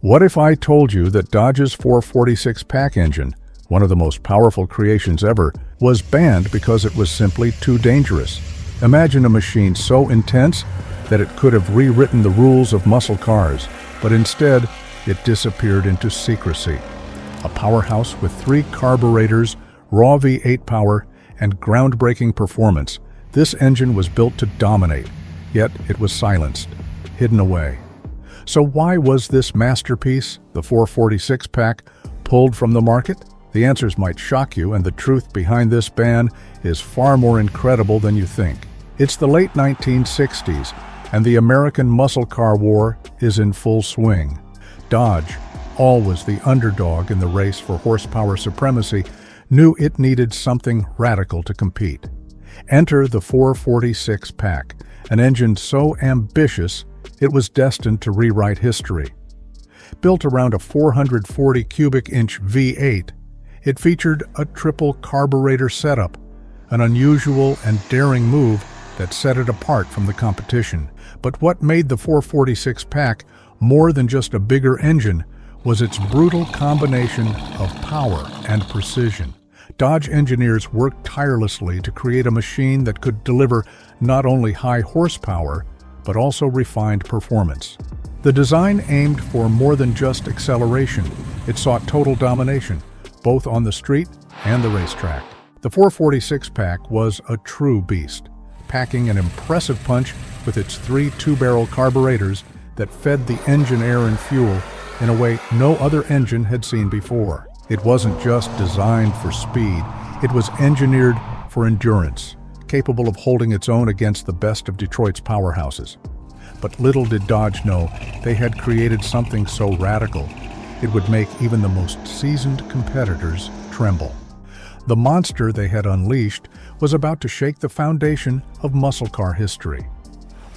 What if I told you that Dodge's 446 pack engine, one of the most powerful creations ever, was banned because it was simply too dangerous? Imagine a machine so intense that it could have rewritten the rules of muscle cars, but instead it disappeared into secrecy. A powerhouse with 3 carburetors, raw V8 power, and groundbreaking performance, this engine was built to dominate, yet it was silenced, hidden away. So why was this masterpiece, the 446 pack, pulled from the market? The answers might shock you, and the truth behind this ban is far more incredible than you think. It's the late 1960s, and the American muscle car war is in full swing. Dodge, always the underdog in the race for horsepower supremacy, knew it needed something radical to compete. Enter the 446 pack, an engine so ambitious it was destined to rewrite history. Built around a 440 cubic inch V8, it featured a triple carburetor setup, an unusual and daring move that set it apart from the competition. But what made the 446 pack more than just a bigger engine was its brutal combination of power and precision. Dodge engineers worked tirelessly to create a machine that could deliver not only high horsepower, but also refined performance. The design aimed for more than just acceleration. It sought total domination, both on the street and the racetrack. The 446 pack was a true beast, packing an impressive punch with its 3 two-barrel carburetors that fed the engine air and fuel in a way no other engine had seen before. It wasn't just designed for speed, it was engineered for endurance, capable of holding its own against the best of Detroit's powerhouses. But little did Dodge know they had created something so radical, it would make even the most seasoned competitors tremble. The monster they had unleashed was about to shake the foundation of muscle car history.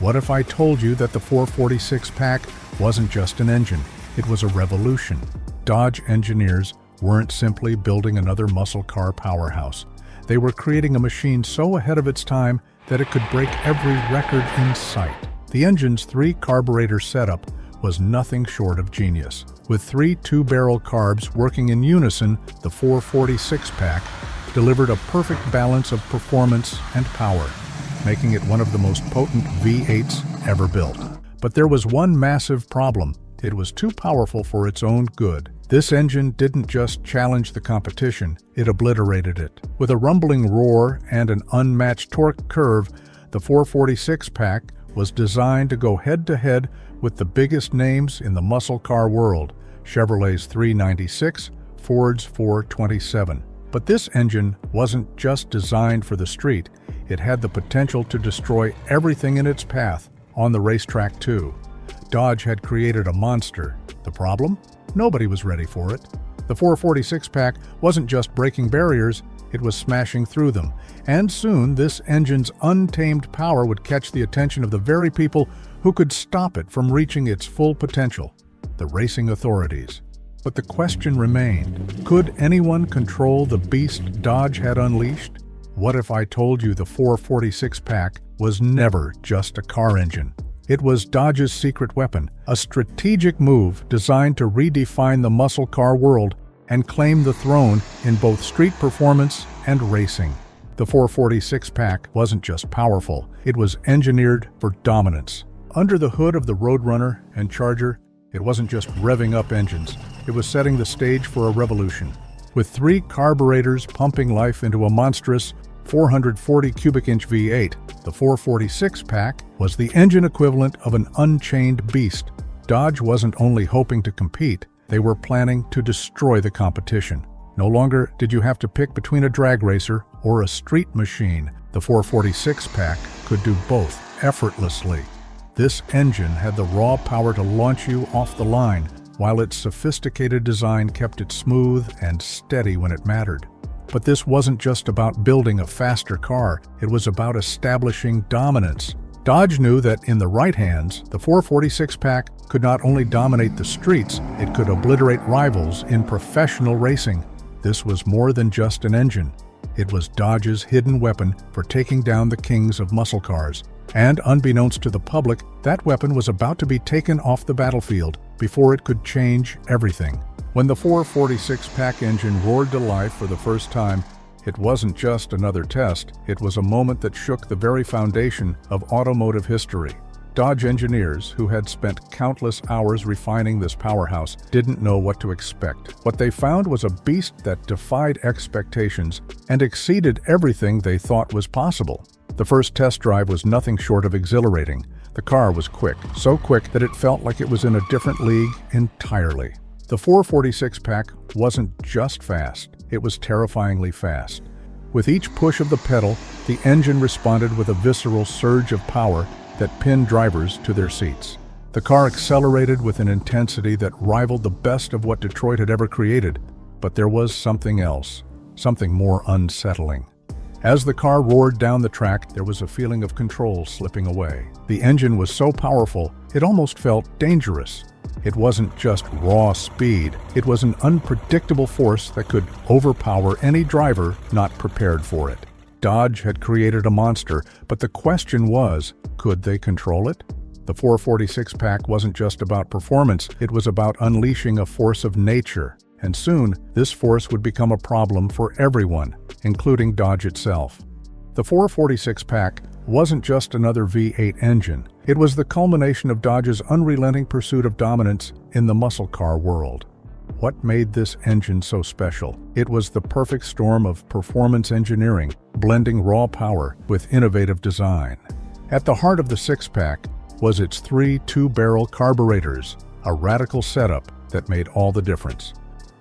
What if I told you that the 446 pack wasn't just an engine, it was a revolution? Dodge engineers weren't simply building another muscle car powerhouse. They were creating a machine so ahead of its time that it could break every record in sight. The engine's 3 carburetor setup was nothing short of genius. With 3 two-barrel carbs working in unison, the 446 pack delivered a perfect balance of performance and power, making it one of the most potent V8s ever built. But there was one massive problem. It was too powerful for its own good. This engine didn't just challenge the competition, it obliterated it. With a rumbling roar and an unmatched torque curve, the 446 pack was designed to go head-to-head with the biggest names in the muscle car world, Chevrolet's 396, Ford's 427. But this engine wasn't just designed for the street, it had the potential to destroy everything in its path, on the racetrack too. Dodge had created a monster. The problem? Nobody was ready for it. The 446 pack wasn't just breaking barriers, it was smashing through them. And soon, this engine's untamed power would catch the attention of the very people who could stop it from reaching its full potential, the racing authorities. But the question remained, could anyone control the beast Dodge had unleashed? What if I told you the 446 pack was never just a car engine? It was Dodge's secret weapon, a strategic move designed to redefine the muscle car world and claim the throne in both street performance and racing. The 446 pack wasn't just powerful, it was engineered for dominance. Under the hood of the Roadrunner and Charger, it wasn't just revving up engines, it was setting the stage for a revolution. With 3 carburetors pumping life into a monstrous 440 cubic inch V8, the 446 pack was the engine equivalent of an unchained beast. Dodge wasn't only hoping to compete, they were planning to destroy the competition. No longer did you have to pick between a drag racer or a street machine. The 446 pack could do both effortlessly. This engine had the raw power to launch you off the line, while its sophisticated design kept it smooth and steady when it mattered. But this wasn't just about building a faster car, it was about establishing dominance. Dodge knew that in the right hands, the 446 pack could not only dominate the streets, it could obliterate rivals in professional racing. This was more than just an engine. It was Dodge's hidden weapon for taking down the kings of muscle cars. And unbeknownst to the public, that weapon was about to be taken off the battlefield. before it could change everything. When the 446 pack engine roared to life for the first time, it wasn't just another test, it was a moment that shook the very foundation of automotive history. Dodge engineers, who had spent countless hours refining this powerhouse, didn't know what to expect. What they found was a beast that defied expectations and exceeded everything they thought was possible. The first test drive was nothing short of exhilarating. The car was quick, so quick that it felt like it was in a different league entirely. The 446 pack wasn't just fast, it was terrifyingly fast. With each push of the pedal, the engine responded with a visceral surge of power that pinned drivers to their seats. The car accelerated with an intensity that rivaled the best of what Detroit had ever created, but there was something else, something more unsettling. As the car roared down the track, there was a feeling of control slipping away. The engine was so powerful, it almost felt dangerous. It wasn't just raw speed, it was an unpredictable force that could overpower any driver not prepared for it. Dodge had created a monster, but the question was, could they control it? The 446 pack wasn't just about performance, it was about unleashing a force of nature. And soon, this force would become a problem for everyone, including Dodge itself. The 446 pack wasn't just another V8 engine. It was the culmination of Dodge's unrelenting pursuit of dominance in the muscle car world. What made this engine so special? It was the perfect storm of performance engineering, blending raw power with innovative design. At the heart of the six-pack was its three two-barrel carburetors, a radical setup that made all the difference.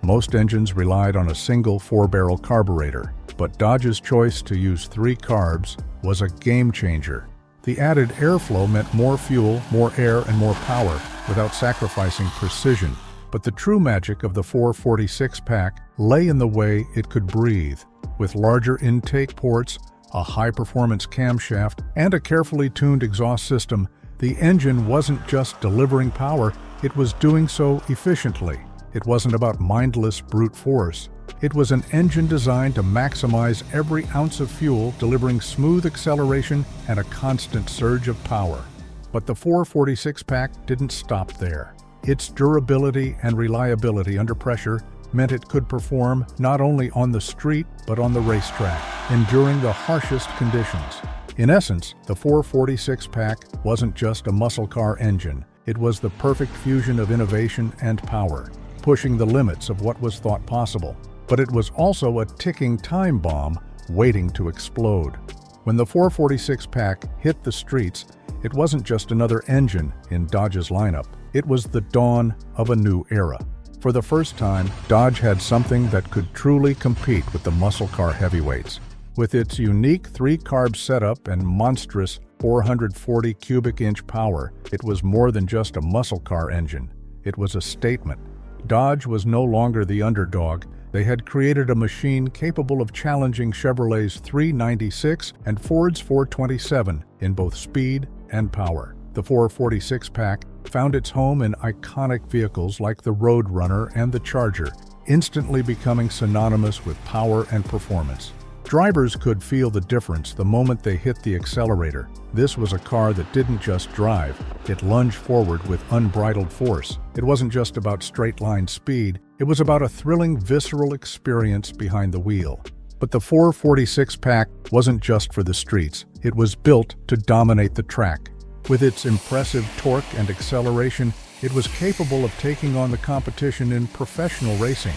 Most engines relied on a single four-barrel carburetor, but Dodge's choice to use three carbs was a game-changer. The added airflow meant more fuel, more air, and more power without sacrificing precision. But the true magic of the 446 pack lay in the way it could breathe. With larger intake ports, a high-performance camshaft, and a carefully tuned exhaust system, the engine wasn't just delivering power, it was doing so efficiently. It wasn't about mindless brute force. It was an engine designed to maximize every ounce of fuel, delivering smooth acceleration and a constant surge of power. But the 446 pack didn't stop there. Its durability and reliability under pressure meant it could perform not only on the street but on the racetrack, enduring the harshest conditions. In essence, the 446 pack wasn't just a muscle car engine. It was the perfect fusion of innovation and power, pushing the limits of what was thought possible. But it was also a ticking time bomb waiting to explode. When the 446 pack hit the streets, it wasn't just another engine in Dodge's lineup. It was the dawn of a new era. For the first time, Dodge had something that could truly compete with the muscle car heavyweights. With its unique three-carb setup and monstrous 440 cubic inch power, it was more than just a muscle car engine. It was a statement. Dodge was no longer the underdog. They had created a machine capable of challenging Chevrolet's 396 and Ford's 427 in both speed and power. The 446 pack found its home in iconic vehicles like the Roadrunner and the Charger, instantly becoming synonymous with power and performance. Drivers could feel the difference the moment they hit the accelerator. This was a car that didn't just drive, it lunged forward with unbridled force. It wasn't just about straight-line speed, it was about a thrilling, visceral experience behind the wheel. But the 446 pack wasn't just for the streets, it was built to dominate the track. With its impressive torque and acceleration, it was capable of taking on the competition in professional racing.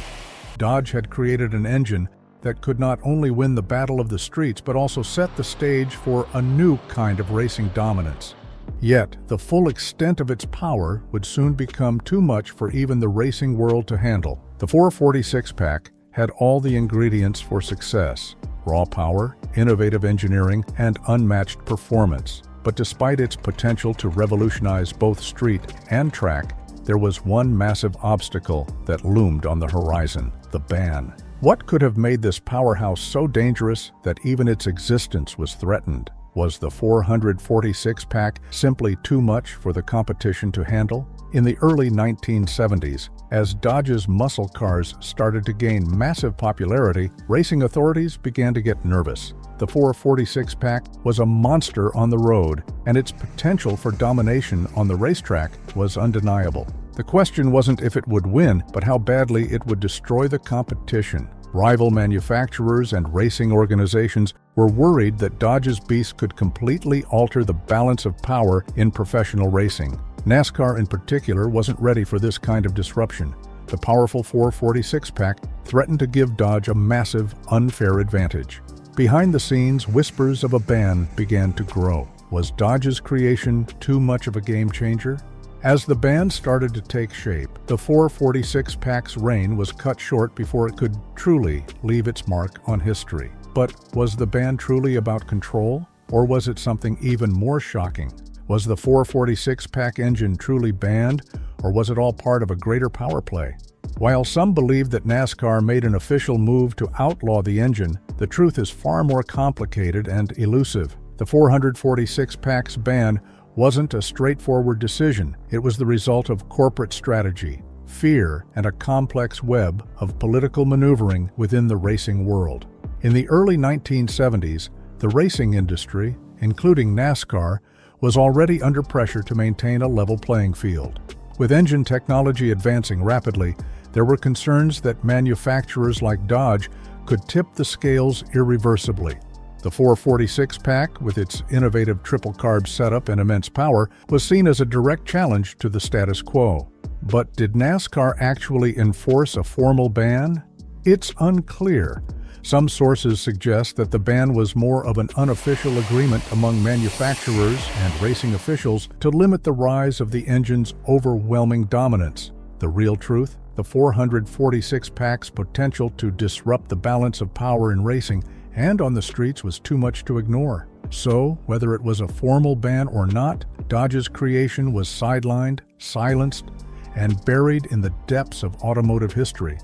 Dodge had created an engine that could not only win the battle of the streets but also set the stage for a new kind of racing dominance. Yet, the full extent of its power would soon become too much for even the racing world to handle. The 446 pack had all the ingredients for success: raw power, innovative engineering, and unmatched performance. But despite its potential to revolutionize both street and track, there was one massive obstacle that loomed on the horizon: the ban. What could have made this powerhouse so dangerous that even its existence was threatened? Was the 446 pack simply too much for the competition to handle? In the early 1970s, as Dodge's muscle cars started to gain massive popularity, racing authorities began to get nervous. The 446 pack was a monster on the road, and its potential for domination on the racetrack was undeniable. The question wasn't if it would win, but how badly it would destroy the competition. Rival manufacturers and racing organizations were worried that Dodge's Beast could completely alter the balance of power in professional racing. NASCAR in particular wasn't ready for this kind of disruption. The powerful 446 pack threatened to give Dodge a massive, unfair advantage. Behind the scenes, whispers of a ban began to grow. Was Dodge's creation too much of a game changer? As the ban started to take shape, the 446 pack's reign was cut short before it could truly leave its mark on history. But was the ban truly about control? Or was it something even more shocking? Was the 446 pack engine truly banned, or was it all part of a greater power play? While some believe that NASCAR made an official move to outlaw the engine, the truth is far more complicated and elusive. The 446 pack's ban wasn't a straightforward decision. It was the result of corporate strategy, fear, and a complex web of political maneuvering within the racing world. In the early 1970s, the racing industry, including NASCAR, was already under pressure to maintain a level playing field. With engine technology advancing rapidly, there were concerns that manufacturers like Dodge could tip the scales irreversibly. The 446 pack, with its innovative triple-carb setup and immense power, was seen as a direct challenge to the status quo. But did NASCAR actually enforce a formal ban? It's unclear. Some sources suggest that the ban was more of an unofficial agreement among manufacturers and racing officials to limit the rise of the engine's overwhelming dominance. The real truth? The 446 pack's potential to disrupt the balance of power in racing and on the streets was too much to ignore. So, whether it was a formal ban or not, Dodge's creation was sidelined, silenced, and buried in the depths of automotive history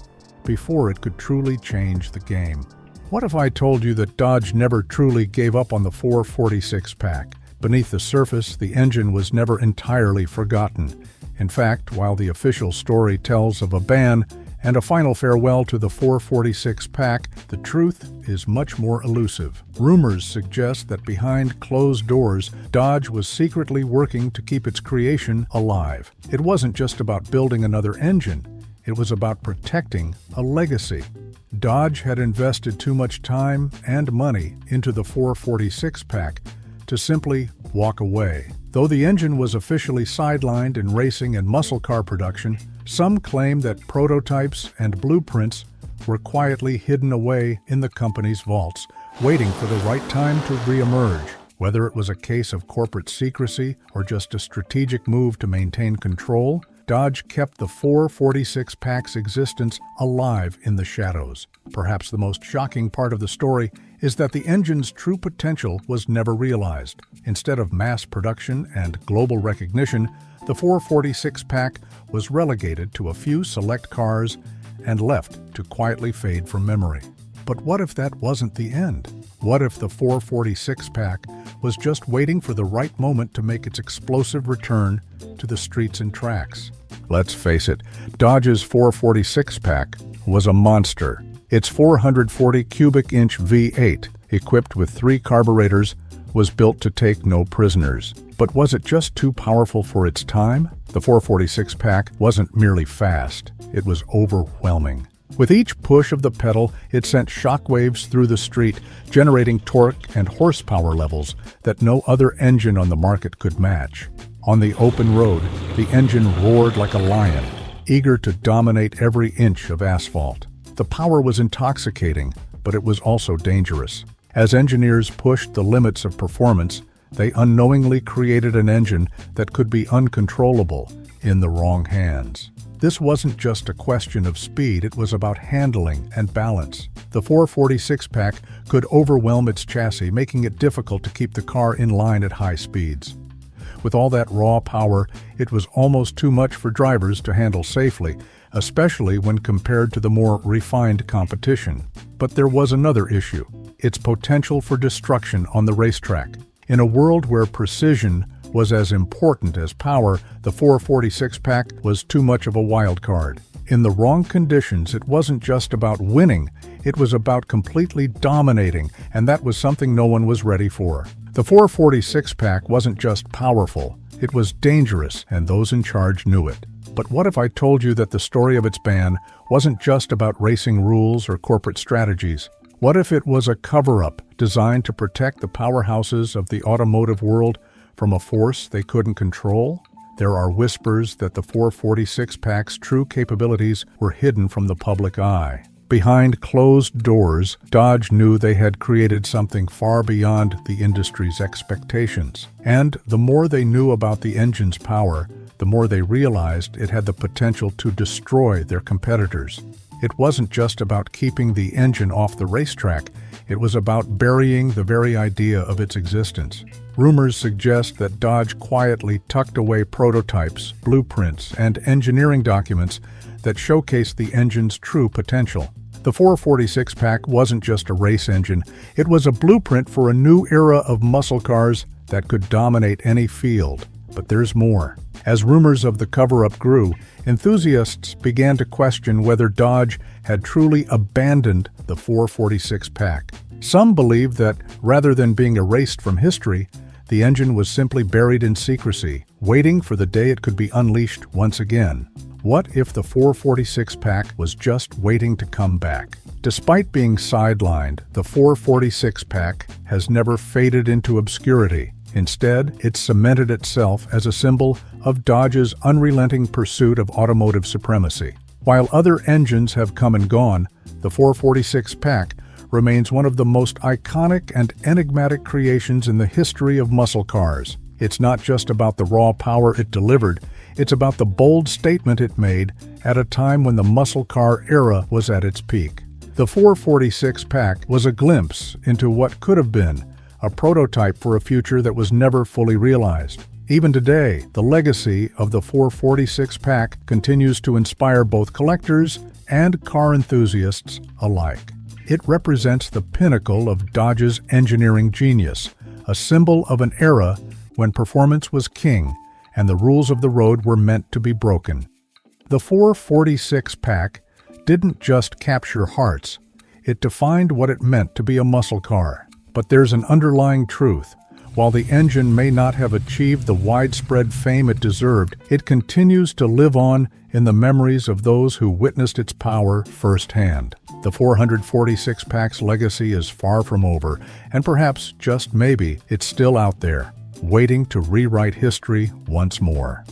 before it could truly change the game. What if I told you that Dodge never truly gave up on the 446 pack? Beneath the surface, the engine was never entirely forgotten. In fact, while the official story tells of a ban and a final farewell to the 446 pack, the truth is much more elusive. Rumors suggest that behind closed doors, Dodge was secretly working to keep its creation alive. It wasn't just about building another engine, it was about protecting a legacy. Dodge had invested too much time and money into the 446 pack to simply walk away. Though the engine was officially sidelined in racing and muscle car production, some claim that prototypes and blueprints were quietly hidden away in the company's vaults, waiting for the right time to re-emerge. Whether it was a case of corporate secrecy or just a strategic move to maintain control, Dodge kept the 446 pack's existence alive in the shadows. Perhaps the most shocking part of the story is that the engine's true potential was never realized. Instead of mass production and global recognition, the 446 pack was relegated to a few select cars and left to quietly fade from memory. But what if that wasn't the end? What if the 446 pack was just waiting for the right moment to make its explosive return to the streets and tracks? Let's face it, Dodge's 446 pack was a monster. Its 440 cubic inch V8, equipped with 3 carburetors, was built to take no prisoners. But was it just too powerful for its time? The 446 pack wasn't merely fast, it was overwhelming. With each push of the pedal, it sent shockwaves through the street, generating torque and horsepower levels that no other engine on the market could match. On the open road, the engine roared like a lion, eager to dominate every inch of asphalt. The power was intoxicating, but it was also dangerous. As engineers pushed the limits of performance, they unknowingly created an engine that could be uncontrollable in the wrong hands. This wasn't just a question of speed, it was about handling and balance. The 446 pack could overwhelm its chassis, making it difficult to keep the car in line at high speeds. With all that raw power, it was almost too much for drivers to handle safely, especially when compared to the more refined competition. But there was another issue: its potential for destruction on the racetrack. In a world where precision was as important as power, the 446 pack was too much of a wild card. In the wrong conditions, it wasn't just about winning, it was about completely dominating, and that was something no one was ready for. The 446 pack wasn't just powerful, It was dangerous, and those in charge knew it. But what if I told you that the story of its ban wasn't just about racing rules or corporate strategies? What if it was a cover-up designed to protect the powerhouses of the automotive world from a force they couldn't control? There are whispers that the 446 Pack's true capabilities were hidden from the public eye. Behind closed doors, Dodge knew they had created something far beyond the industry's expectations. And the more they knew about the engine's power, the more they realized it had the potential to destroy their competitors. It wasn't just about keeping the engine off the racetrack, it was about burying the very idea of its existence. Rumors suggest that Dodge quietly tucked away prototypes, blueprints, and engineering documents that showcased the engine's true potential. The 446 Pack wasn't just a race engine, it was a blueprint for a new era of muscle cars that could dominate any field. But there's more. As rumors of the cover-up grew, enthusiasts began to question whether Dodge had truly abandoned the 446 Pack. Some believed that, rather than being erased from history, the engine was simply buried in secrecy, waiting for the day it could be unleashed once again. What if the 446 Pack was just waiting to come back? Despite being sidelined, the 446 Pack has never faded into obscurity. Instead, it cemented itself as a symbol of Dodge's unrelenting pursuit of automotive supremacy. While other engines have come and gone, the 446 Pack remains one of the most iconic and enigmatic creations in the history of muscle cars. It's not just about the raw power it delivered, it's about the bold statement it made at a time when the muscle car era was at its peak. The 446 Pack was a glimpse into what could have been, a prototype for a future that was never fully realized. Even today, the legacy of the 446 Pack continues to inspire both collectors and car enthusiasts alike. It represents the pinnacle of Dodge's engineering genius, a symbol of an era when performance was king and the rules of the road were meant to be broken. The 446 Pack didn't just capture hearts, it defined what it meant to be a muscle car. But there's an underlying truth. While the engine may not have achieved the widespread fame it deserved, it continues to live on in the memories of those who witnessed its power firsthand. The 446 Pack's legacy is far from over, and perhaps, just maybe, it's still out there, waiting to rewrite history once more.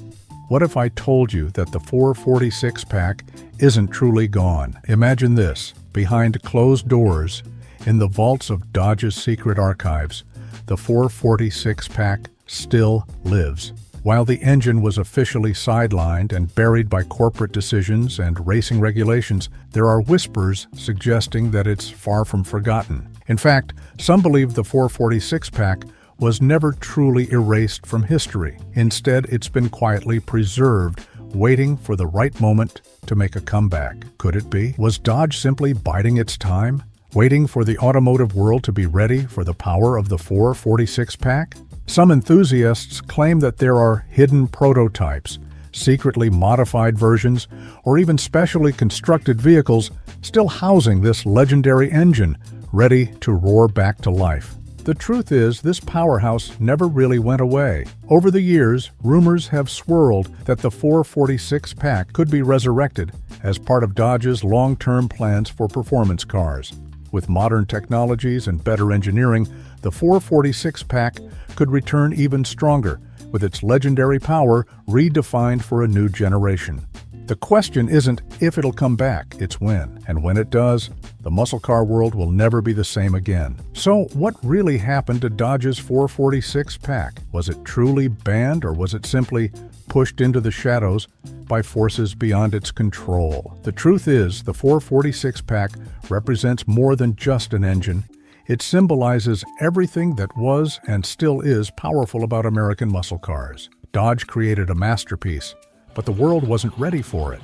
What if I told you that the 446 Pack isn't truly gone? Imagine this. Behind closed doors, in the vaults of Dodge's secret archives, the 446 Pack still lives. While the engine was officially sidelined and buried by corporate decisions and racing regulations, there are whispers suggesting that it's far from forgotten. In fact, some believe the 446 Pack was never truly erased from history. Instead, it's been quietly preserved, waiting for the right moment to make a comeback. Could it be? Was Dodge simply biding its time, waiting for the automotive world to be ready for the power of the 446 Pack? Some enthusiasts claim that there are hidden prototypes, secretly modified versions, or even specially constructed vehicles still housing this legendary engine, ready to roar back to life. The truth is, this powerhouse never really went away. Over the years, rumors have swirled that the 446 Pack could be resurrected as part of Dodge's long-term plans for performance cars. With modern technologies and better engineering, the 446 Pack could return even stronger, with its legendary power redefined for a new generation. The question isn't if it'll come back, it's when. And when it does, the muscle car world will never be the same again. So what really happened to Dodge's 446 Pack? Was it truly banned, or was it simply pushed into the shadows by forces beyond its control? The truth is, the 446 Pack represents more than just an engine. It symbolizes everything that was and still is powerful about American muscle cars. Dodge created a masterpiece, but the world wasn't ready for it.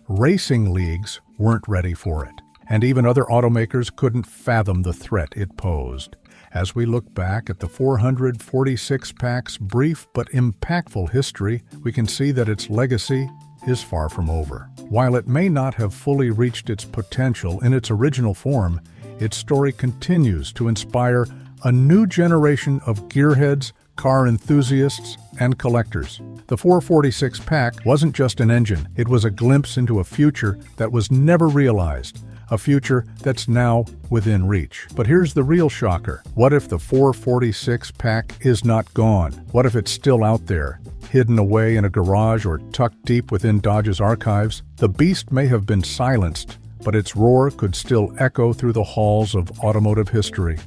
Racing leagues weren't ready for it, and even other automakers couldn't fathom the threat it posed. As we look back at the 446 Pack's brief but impactful history, we can see that its legacy is far from over. While it may not have fully reached its potential in its original form, its story continues to inspire a new generation of gearheads, car enthusiasts, and collectors. The 446 Pack wasn't just an engine, it was a glimpse into a future that was never realized, a future that's now within reach. But here's the real shocker. What if the 446 Pack is not gone? What if it's still out there, hidden away in a garage or tucked deep within Dodge's archives? The beast may have been silenced, but its roar could still echo through the halls of automotive history.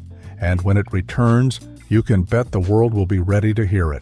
And when it returns, you can bet the world will be ready to hear it.